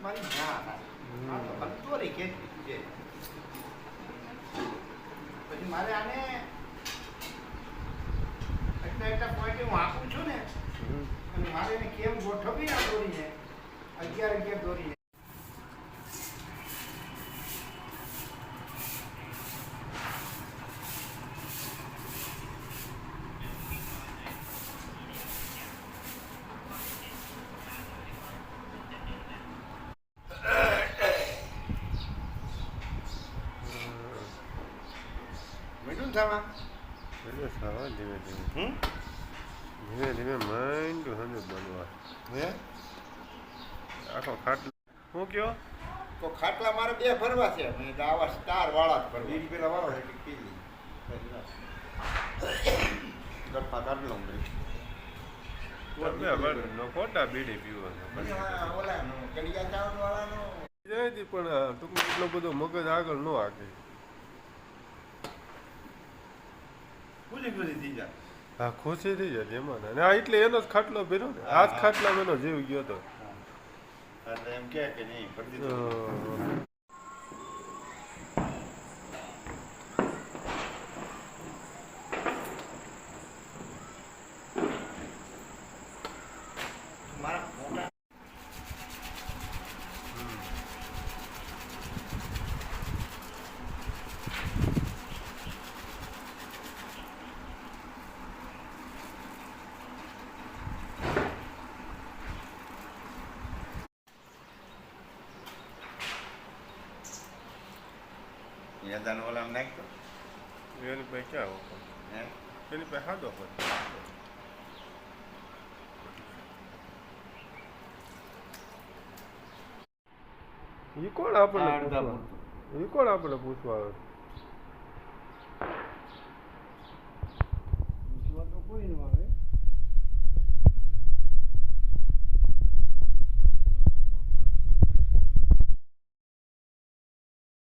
મારી ના દોરી ખેંચી છે પછી મારે આને એટલા પોઈન્ટ હું આપું છું ને અને મારે એને કેમ ગોઠવવી આ દોરીને 11 દોરીને મીઠું થવા ધીમે ધીમે માંડ હંજ બનવા હે આખો ખાટલો શું કયો તો ખાટલા મારે 2 ભરવા છે મેં આવા સ્ટાર વાળા જ ભરવા બીજ પેલા વાળો છે કે પીલી ગપ્પા કાઢ લઉં ખોટા બીડી પીવો ઓલાનો કડિયા ચાવલ વાળાનો જાય પણ ટૂંકમાં એટલો બધો મગજ આગળ ન હાકે ખુશી થઈ જાય હા ખુશી થઈ જાય એમાં ને આ એટલે એનો જ ખાટલો ભર્યો ને આ જ ખાટલામાં એનો જીવ ગયો હતો એટલે એમ કે નહીં ભરી દીધું મારા મોટા યાદાન ઓલામ નાખતો એની પાસે ક્યાં હોતો હે એની પાસે હાદો હતો એ કોણ આપણને પૂછવા આવે પૂછવા તો કોઈ ન આવે